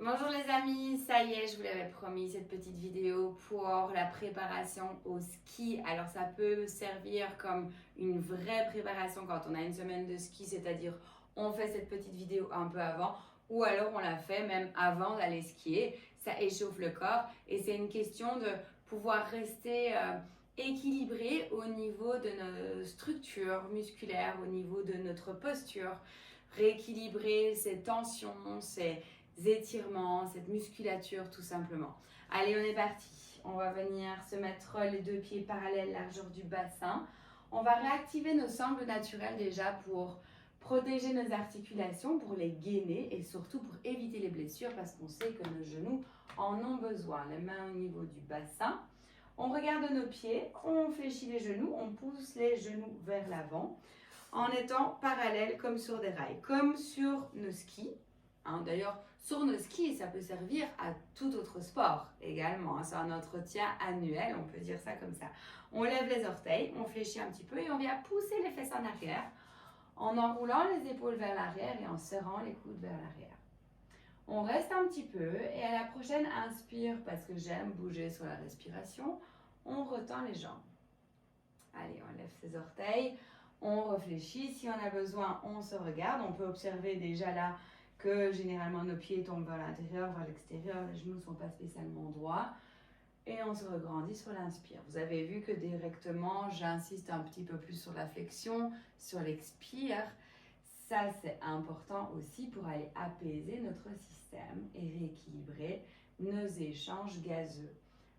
Bonjour les amis, ça y est, je vous l'avais promis, cette petite vidéo pour la préparation au ski. Alors ça peut servir comme une vraie préparation quand on a une semaine de ski, c'est-à-dire on fait cette petite vidéo un peu avant ou alors on la fait même avant d'aller skier. Ça échauffe le corps et c'est une question de pouvoir rester équilibré au niveau de nos structures musculaires, au niveau de notre posture, rééquilibrer ces tensions, ces étirements, cette musculature tout simplement. Allez, on est parti. On va venir se mettre les deux pieds parallèles largeur du bassin. On va réactiver nos sangles naturelles déjà pour protéger nos articulations, pour les gainer et surtout pour éviter les blessures parce qu'on sait que nos genoux en ont besoin. Les mains au niveau du bassin. On regarde nos pieds, on fléchit les genoux, on pousse les genoux vers l'avant en étant parallèles comme sur des rails, comme sur nos skis. D'ailleurs, sur nos skis, ça peut servir à tout autre sport également. C'est un entretien annuel, on peut dire ça comme ça. On lève les orteils, on fléchit un petit peu et on vient pousser les fesses en arrière en enroulant les épaules vers l'arrière et en serrant les coudes vers l'arrière. On reste un petit peu et à la prochaine inspire, parce que j'aime bouger sur la respiration, on retend les jambes. Allez, on lève ses orteils, on réfléchit. Si on a besoin, on se regarde. On peut observer déjà là que généralement nos pieds tombent vers l'intérieur, vers l'extérieur, les genoux ne sont pas spécialement droits. Et on se regrandit sur l'inspire. Vous avez vu que directement, j'insiste un petit peu plus sur la flexion, sur l'expire. Ça, c'est important aussi pour aller apaiser notre système et rééquilibrer nos échanges gazeux.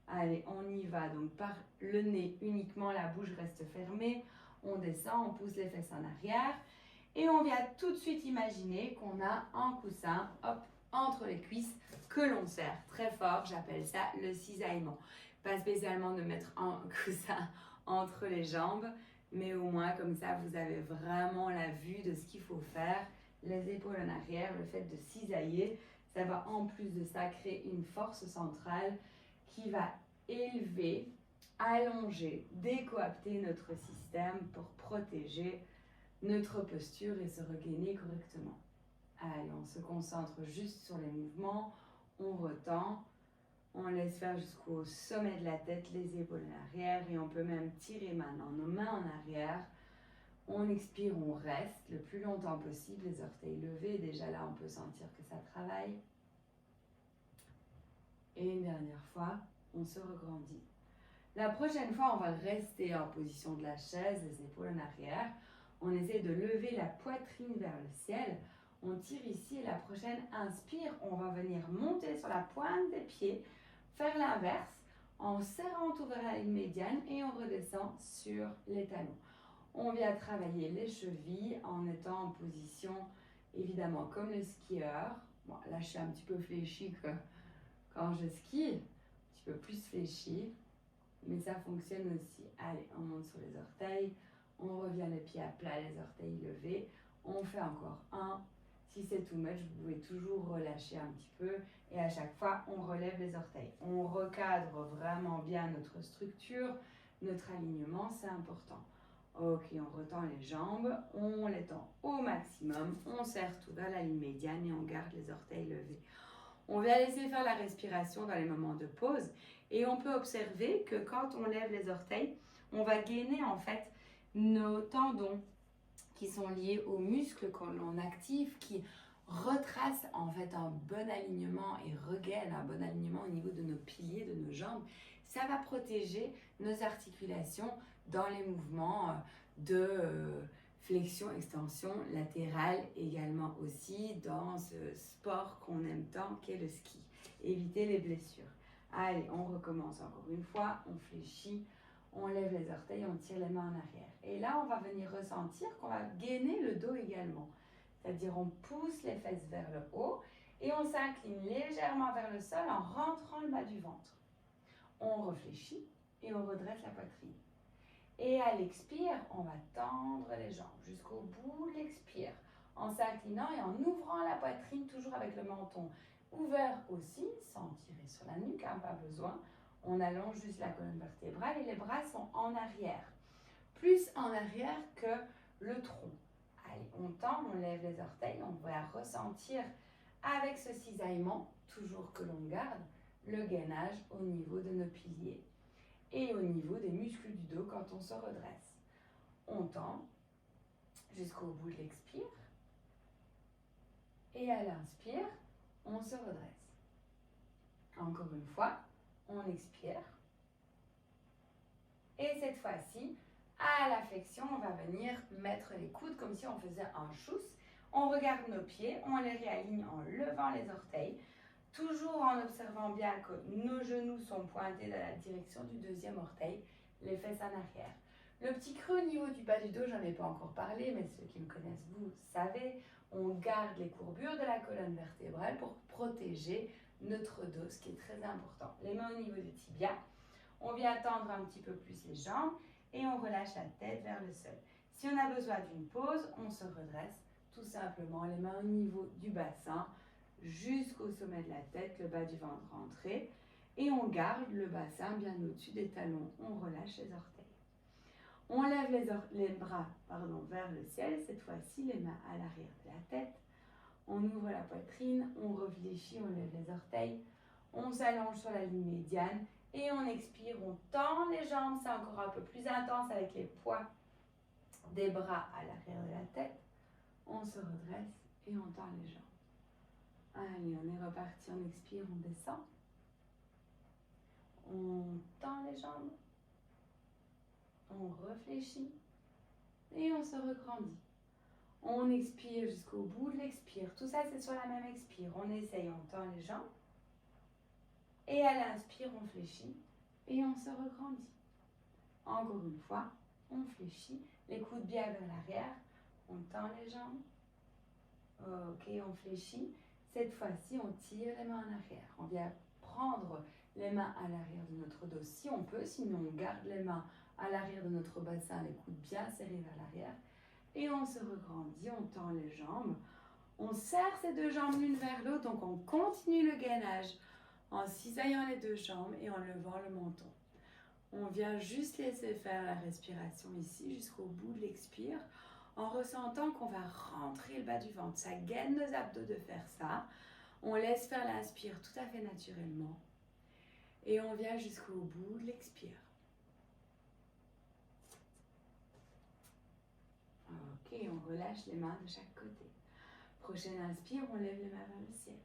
Allez, on y va. Donc, par le nez uniquement, la bouche reste fermée. On descend, on pousse les fesses en arrière. Et on vient tout de suite imaginer qu'on a un coussin, hop, entre les cuisses que l'on serre très fort. J'appelle ça le cisaillement. Pas spécialement de mettre un coussin entre les jambes, mais au moins comme ça, vous avez vraiment la vue de ce qu'il faut faire. Les épaules en arrière, le fait de cisailler, ça va en plus de ça créer une force centrale qui va élever, allonger, décoapter notre système pour protéger notre posture et se regainer correctement. Allez, on se concentre juste sur les mouvements, on retend, on laisse faire jusqu'au sommet de la tête, les épaules en arrière et on peut même tirer maintenant nos mains en arrière. On expire, on reste le plus longtemps possible, les orteils levés. Déjà là, on peut sentir que ça travaille. Et une dernière fois, on se regrandit. La prochaine fois, on va rester en position de la chaise, les épaules en arrière. On essaie de lever la poitrine vers le ciel. On tire ici et la prochaine inspire, on va venir monter sur la pointe des pieds, faire l'inverse en serrant tout vers la ligne médiane et on redescend sur les talons. On vient travailler les chevilles en étant en position évidemment comme le skieur. Bon, là, je suis un petit peu fléchie que quand je skie, un petit peu plus fléchie. Mais ça fonctionne aussi. Allez, on monte sur les orteils, on revient les pieds à plat, les orteils levés. On fait encore un. Si c'est too much, vous pouvez toujours relâcher un petit peu. Et à chaque fois, on relève les orteils. On recadre vraiment bien notre structure, notre alignement, c'est important. Ok, on retend les jambes, on les tend au maximum. On serre tout vers la ligne médiane et on garde les orteils levés. On va laisser faire la respiration dans les moments de pause et on peut observer que quand on lève les orteils, on va gainer en fait nos tendons qui sont liés aux muscles qu'on l'on active, qui retracent en fait un bon alignement et regainent un bon alignement au niveau de nos piliers, de nos jambes. Ça va protéger nos articulations dans les mouvements de flexion, extension latérale également aussi dans ce sport qu'on aime tant qu'est le ski. Éviter les blessures. Allez, on recommence encore une fois, on fléchit, on lève les orteils, on tire les mains en arrière. Et là, on va venir ressentir qu'on va gainer le dos également. C'est-à-dire, on pousse les fesses vers le haut et on s'incline légèrement vers le sol en rentrant le bas du ventre. On réfléchit et on redresse la poitrine. Et à l'expire, on va tendre les jambes jusqu'au bout de l'expire, en s'inclinant et en ouvrant la poitrine, toujours avec le menton ouvert aussi, sans tirer sur la nuque, pas besoin. On allonge juste la colonne vertébrale et les bras sont en arrière. Plus en arrière que le tronc. Allez, on tend, on lève les orteils, on va ressentir avec ce cisaillement toujours que l'on garde le gainage au niveau de nos piliers et au niveau des muscles du dos quand on se redresse. On tend jusqu'au bout de l'expire et à l'inspire, on se redresse. Encore une fois, on expire. Et cette fois-ci, à la flexion, on va venir mettre les coudes comme si on faisait un chousse. On regarde nos pieds, on les réaligne en levant les orteils, toujours en observant bien que nos genoux sont pointés dans la direction du deuxième orteil, les fesses en arrière. Le petit creux au niveau du bas du dos, j'en ai pas encore parlé, mais ceux qui me connaissent, vous savez, on garde les courbures de la colonne vertébrale pour protéger notre dos, ce qui est très important. Les mains au niveau des tibias, on vient tendre un petit peu plus les jambes et on relâche la tête vers le sol. Si on a besoin d'une pause, on se redresse tout simplement, les mains au niveau du bassin, jusqu'au sommet de la tête, le bas du ventre rentré, et on garde le bassin bien au-dessus des talons. On relâche les orteils. On lève les bras vers le ciel, cette fois-ci les mains à l'arrière de la tête. On ouvre la poitrine, on réfléchit, on lève les orteils, on s'allonge sur la ligne médiane et on expire, on tend les jambes, c'est encore un peu plus intense avec les poids des bras à l'arrière de la tête. On se redresse et on tend les jambes. Allez, on est reparti, on expire, on descend. On tend les jambes. On réfléchit et on se regrandit. On expire jusqu'au bout de l'expire. Tout ça, c'est sur la même expire. On essaye, on tend les jambes. Et à l'inspire, on fléchit et on se regrandit. Encore une fois, on fléchit, les coudes bien vers l'arrière. On tend les jambes. Ok, on fléchit. Cette fois-ci, on tire les mains en arrière. On vient prendre les mains à l'arrière de notre dos si on peut. Sinon, on garde les mains à l'arrière de notre bassin, les coudes bien serrés vers l'arrière. Et on se regrandit, on tend les jambes. On serre ces deux jambes l'une vers l'autre, donc on continue le gainage en cisaillant les deux jambes et en levant le menton. On vient juste laisser faire la respiration ici jusqu'au bout de l'expire en ressentant qu'on va rentrer le bas du ventre. Ça gaine nos abdos de faire ça. On laisse faire l'inspire tout à fait naturellement. Et on vient jusqu'au bout de l'expire. Ok, on relâche les mains de chaque côté. Prochaine inspire, on lève les mains vers le ciel.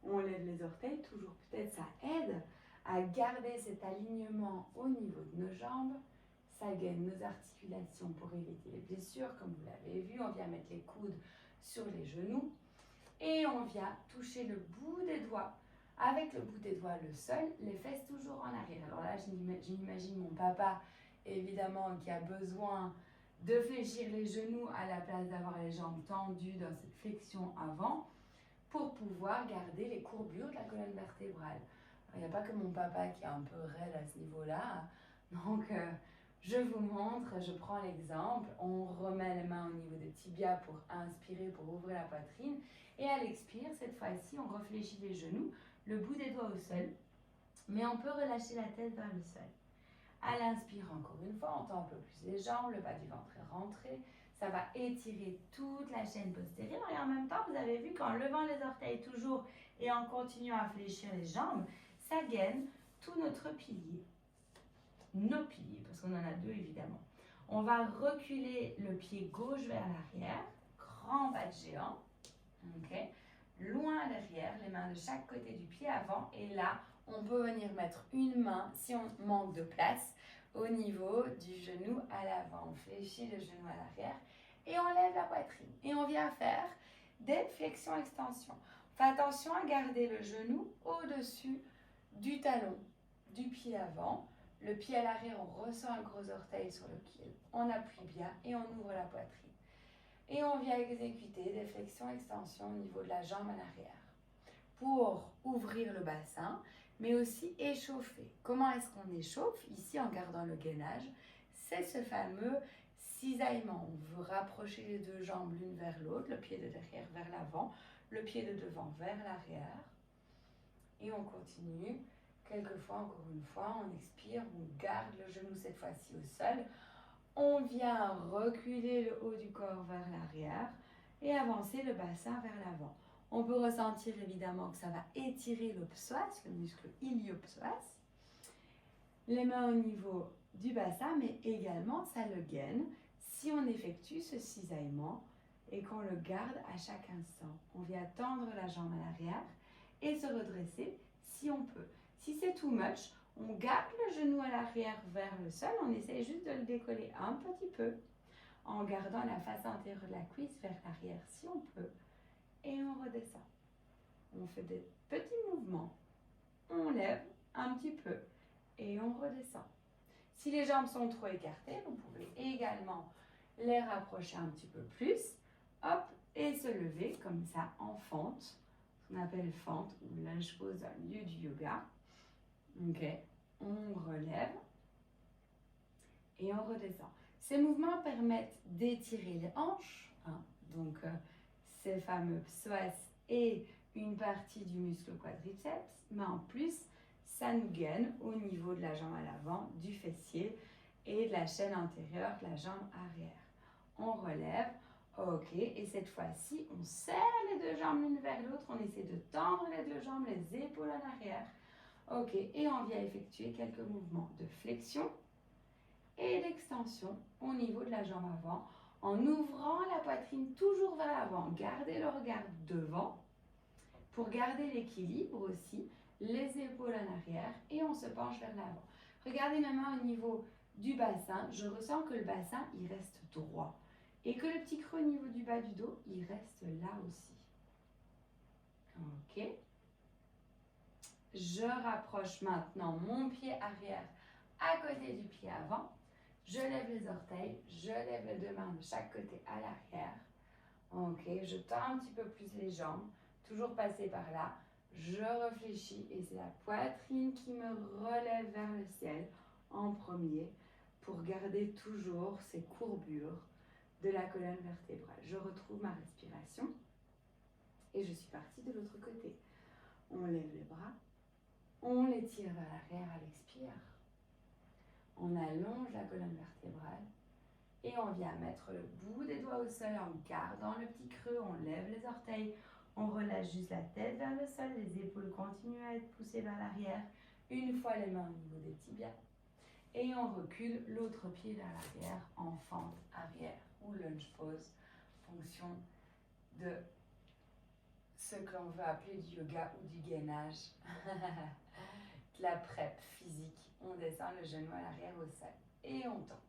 On lève les orteils, toujours peut-être ça aide à garder cet alignement au niveau de nos jambes. Ça gaine nos articulations pour éviter les blessures, comme vous l'avez vu. On vient mettre les coudes sur les genoux et on vient toucher le bout des doigts. Avec le bout des doigts, le sol, les fesses toujours en arrière. Alors là, j'imagine mon papa, évidemment, qui a besoin de fléchir les genoux à la place d'avoir les jambes tendues dans cette flexion avant pour pouvoir garder les courbures de la colonne vertébrale. Il n'y a pas que mon papa qui est un peu raide à ce niveau-là. Donc, je vous montre, je prends l'exemple. On remet les mains au niveau des tibias pour inspirer, pour ouvrir la poitrine. Et à l'expire, cette fois-ci, on réfléchit les genoux, le bout des doigts au sol. Mais on peut relâcher la tête vers le sol. À l'inspire, encore une fois, on tend un peu plus les jambes, le bas du ventre est rentré. Ça va étirer toute la chaîne postérieure. Et en même temps, vous avez vu qu'en levant les orteils toujours et en continuant à fléchir les jambes, ça gaine tout notre pilier. Nos piliers, parce qu'on en a deux évidemment. On va reculer le pied gauche vers l'arrière, grand pas de géant, okay. Loin derrière, les mains de chaque côté du pied avant, et là, on peut venir mettre une main, si on manque de place, au niveau du genou à l'avant. On fléchit le genou à l'arrière et on lève la poitrine. Et on vient faire des flexions-extensions. Faites attention à garder le genou au-dessus du talon du pied avant. Le pied à l'arrière, on ressent un gros orteil sur le pied. On appuie bien et on ouvre la poitrine. Et on vient exécuter des flexions-extensions au niveau de la jambe en arrière pour ouvrir le bassin, mais aussi échauffer. Comment est-ce qu'on échauffe? Ici, en gardant le gainage, c'est ce fameux cisaillement. On veut rapprocher les deux jambes l'une vers l'autre, le pied de derrière vers l'avant, le pied de devant vers l'arrière. Et on continue. Quelquefois, encore une fois, on expire, on garde le genou cette fois-ci au sol. On vient reculer le haut du corps vers l'arrière et avancer le bassin vers l'avant. On peut ressentir évidemment que ça va étirer le psoas, le muscle iliopsoas. Les mains au niveau du bassin, mais également ça le gaine si on effectue ce cisaillement et qu'on le garde à chaque instant. On vient tendre la jambe à l'arrière et se redresser si on peut. Si c'est too much, on garde le genou à l'arrière vers le sol, on essaie juste de le décoller un petit peu en gardant la face antérieure de la cuisse vers l'arrière si on peut et on redescend. On fait des petits mouvements, on lève un petit peu et on redescend. Si les jambes sont trop écartées, vous pouvez également les rapprocher un petit peu plus, hop, et se lever comme ça en fente, ce qu'on appelle fente ou lunge pose dans le milieu du yoga. Ok, on relève et on redescend. Ces mouvements permettent d'étirer les hanches, hein, donc ces fameux psoas et une partie du muscle quadriceps, mais en plus, ça nous gaine au niveau de la jambe à l'avant, du fessier et de la chaîne antérieure, de la jambe arrière. On relève, ok, et cette fois-ci, on serre les deux jambes l'une vers l'autre, on essaie de tendre les deux jambes, les épaules en arrière, ok, et on vient effectuer quelques mouvements de flexion et d'extension au niveau de la jambe avant, en ouvrant la poitrine toujours vers l'avant. Gardez le regard devant pour garder l'équilibre aussi, les épaules en arrière et on se penche vers l'avant. Regardez mes mains au niveau du bassin, je ressens que le bassin il reste droit et que le petit creux au niveau du bas du dos il reste là aussi. Ok. Je rapproche maintenant mon pied arrière à côté du pied avant. Je lève les orteils, je lève les deux mains de chaque côté à l'arrière. Ok, je tends un petit peu plus les jambes, toujours passer par là. Je réfléchis et c'est la poitrine qui me relève vers le ciel en premier pour garder toujours ces courbures de la colonne vertébrale. Je retrouve ma respiration et je suis partie de l'autre côté. On lève les bras, on les tire vers l'arrière à l'expire. On allonge la colonne vertébrale et on vient mettre le bout des doigts au sol en gardant le petit creux. On lève les orteils, on relâche juste la tête vers le sol, les épaules continuent à être poussées vers l'arrière. Une fois les mains au niveau des tibias. Et on recule l'autre pied vers l'arrière en fente arrière ou lunge pose, fonction de ce que l'on veut appeler du yoga ou du gainage. De la prep physique. On descend le genou à l'arrière au sol et on tend.